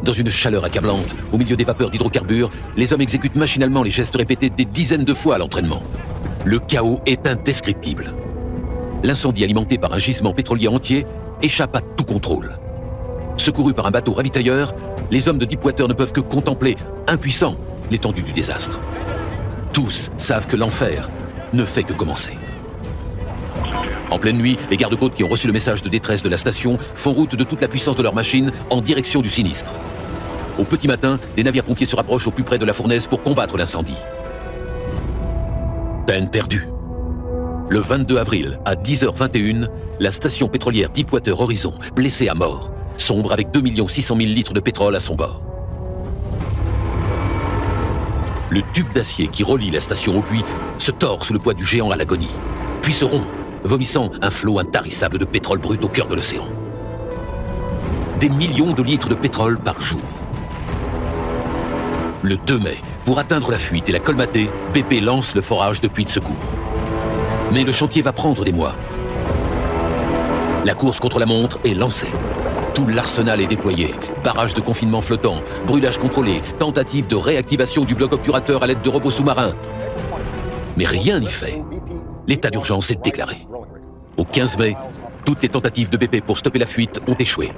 Dans une chaleur accablante, au milieu des vapeurs d'hydrocarbures, les hommes exécutent machinalement les gestes répétés des dizaines de fois à l'entraînement. Le chaos est indescriptible. L'incendie alimenté par un gisement pétrolier entier échappe à tout contrôle. Secourus par un bateau ravitailleur, les hommes de Deepwater ne peuvent que contempler, impuissants, l'étendue du désastre. Tous savent que l'enfer ne fait que commencer. En pleine nuit, les gardes-côtes qui ont reçu le message de détresse de la station font route de toute la puissance de leur machine en direction du sinistre. Au petit matin, des navires-pompiers se rapprochent au plus près de la fournaise pour combattre l'incendie. Peine perdue. Le 22 avril, à 10h21, la station pétrolière Deepwater Horizon, blessée à mort, sombre avec 2 600 000 litres de pétrole à son bord. Le tube d'acier qui relie la station au puits se tord sous le poids du géant à l'agonie, puis se rompt, vomissant un flot intarissable de pétrole brut au cœur de l'océan. Des millions de litres de pétrole par jour. Le 2 mai, pour atteindre la fuite et la colmater, BP lance le forage de puits de secours. Mais le chantier va prendre des mois. La course contre la montre est lancée. Tout l'arsenal est déployé. Barrage de confinement flottant, brûlage contrôlé, tentative de réactivation du bloc obturateur à l'aide de robots sous-marins. Mais rien n'y fait. L'état d'urgence est déclaré. Au 15 mai, toutes les tentatives de BP pour stopper la fuite ont échoué.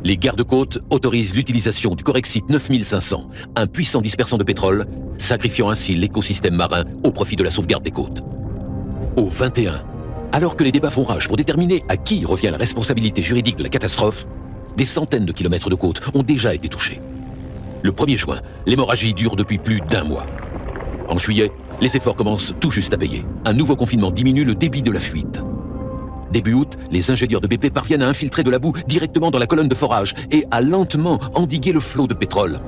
Les gardes-côtes autorisent l'utilisation du Corexit 9500, un puissant dispersant de pétrole, sacrifiant ainsi l'écosystème marin au profit de la sauvegarde des côtes. Au 21, alors que les débats font rage pour déterminer à qui revient la responsabilité juridique de la catastrophe, des centaines de kilomètres de côtes ont déjà été touchés. Le 1er juin, l'hémorragie dure depuis plus d'1 mois. En juillet, les efforts commencent tout juste à payer. Un nouveau confinement diminue le débit de la fuite. Début août, les ingénieurs de BP parviennent à infiltrer de la boue directement dans la colonne de forage et à lentement endiguer le flot de pétrole.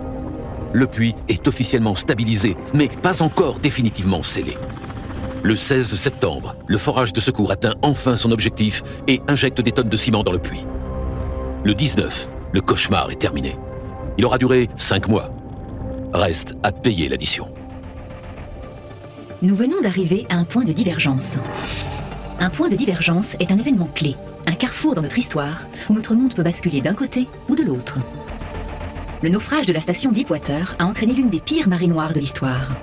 Le puits est officiellement stabilisé, mais pas encore définitivement scellé. Le 16 septembre, le forage de secours atteint enfin son objectif et injecte des tonnes de ciment dans le puits. Le 19, le cauchemar est terminé. Il aura duré 5 mois. Reste à payer l'addition. Nous venons d'arriver à un point de divergence. Un point de divergence est un événement clé, un carrefour dans notre histoire où notre monde peut basculer d'un côté ou de l'autre. Le naufrage de la station Deepwater a entraîné l'une des pires marées noires de l'histoire.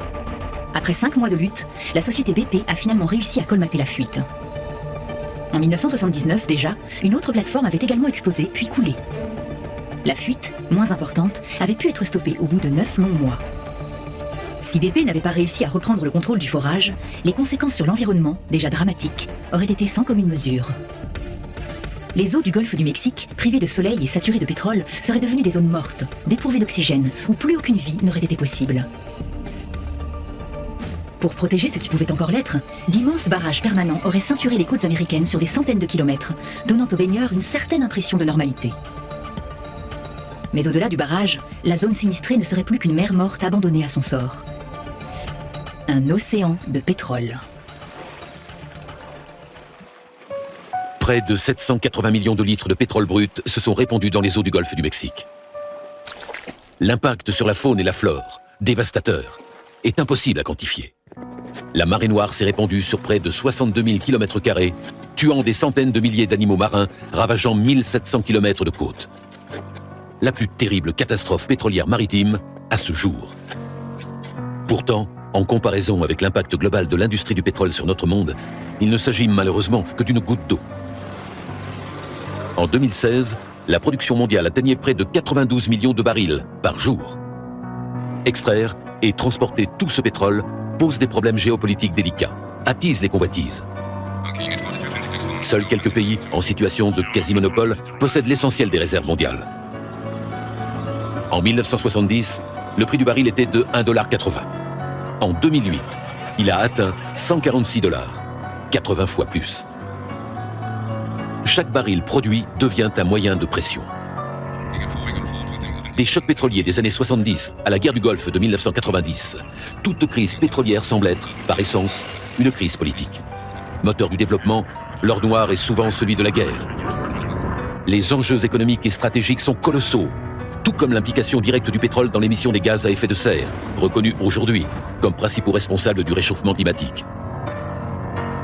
Après 5 mois de lutte, la société BP a finalement réussi à colmater la fuite. En 1979 déjà, une autre plateforme avait également explosé puis coulé. La fuite, moins importante, avait pu être stoppée au bout de 9 longs mois. Si BP n'avait pas réussi à reprendre le contrôle du forage, les conséquences sur l'environnement, déjà dramatiques, auraient été sans commune mesure. Les eaux du golfe du Mexique, privées de soleil et saturées de pétrole, seraient devenues des zones mortes, dépourvues d'oxygène, où plus aucune vie n'aurait été possible. Pour protéger ce qui pouvait encore l'être, d'immenses barrages permanents auraient ceinturé les côtes américaines sur des centaines de kilomètres, donnant aux baigneurs une certaine impression de normalité. Mais au-delà du barrage, la zone sinistrée ne serait plus qu'une mer morte abandonnée à son sort. Un océan de pétrole. Près de 780 millions de litres de pétrole brut se sont répandus dans les eaux du golfe du Mexique. L'impact sur la faune et la flore, dévastateur, est impossible à quantifier. La marée noire s'est répandue sur près de 62 000 km², tuant des centaines de milliers d'animaux marins, ravageant 1700 km de côte. La plus terrible catastrophe pétrolière maritime à ce jour. Pourtant, en comparaison avec l'impact global de l'industrie du pétrole sur notre monde, il ne s'agit malheureusement que d'une goutte d'eau. En 2016, la production mondiale atteignait près de 92 millions de barils par jour. Extraire et transporter tout ce pétrole pose des problèmes géopolitiques délicats, attise les convoitises. Seuls quelques pays en situation de quasi-monopole possèdent l'essentiel des réserves mondiales. En 1970, le prix du baril était de 1,80 $. En 2008, il a atteint 146 $, 80 fois plus. Chaque baril produit devient un moyen de pression. Des chocs pétroliers des années 70 à la guerre du Golfe de 1990, toute crise pétrolière semble être, par essence, une crise politique. Moteur du développement, l'or noir est souvent celui de la guerre. Les enjeux économiques et stratégiques sont colossaux, tout comme l'implication directe du pétrole dans l'émission des gaz à effet de serre, reconnus aujourd'hui comme principaux responsables du réchauffement climatique.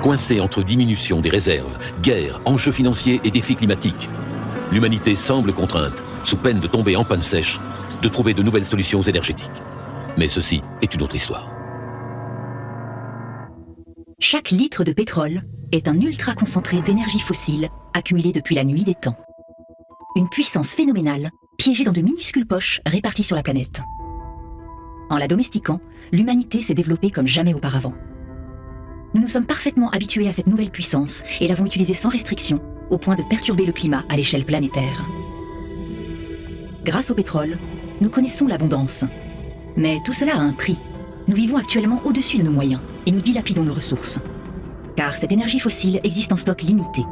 Coincée entre diminution des réserves, guerre, enjeux financiers et défis climatiques, l'humanité semble contrainte, sous peine de tomber en panne sèche, de trouver de nouvelles solutions énergétiques. Mais ceci est une autre histoire. Chaque litre de pétrole est un ultra-concentré d'énergie fossile accumulé depuis la nuit des temps. Une puissance phénoménale piégée dans de minuscules poches réparties sur la planète. En la domestiquant, l'humanité s'est développée comme jamais auparavant. Nous nous sommes parfaitement habitués à cette nouvelle puissance et l'avons utilisée sans restriction, au point de perturber le climat à l'échelle planétaire. Grâce au pétrole, nous connaissons l'abondance. Mais tout cela a un prix. Nous vivons actuellement au-dessus de nos moyens et nous dilapidons nos ressources. Car cette énergie fossile existe en stock limité.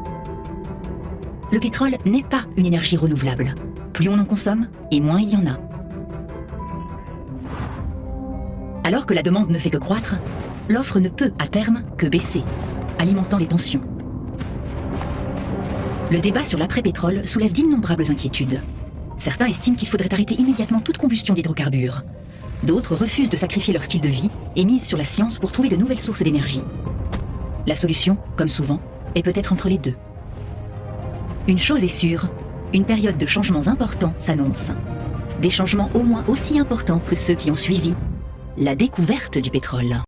Le pétrole n'est pas une énergie renouvelable. Plus on en consomme, et moins il y en a. Alors que la demande ne fait que croître, l'offre ne peut, à terme, que baisser, alimentant les tensions. Le débat sur l'après-pétrole soulève d'innombrables inquiétudes. Certains estiment qu'il faudrait arrêter immédiatement toute combustion d'hydrocarbures. D'autres refusent de sacrifier leur style de vie et misent sur la science pour trouver de nouvelles sources d'énergie. La solution, comme souvent, est peut-être entre les deux. Une chose est sûre, une période de changements importants s'annonce. Des changements au moins aussi importants que ceux qui ont suivi la découverte du pétrole.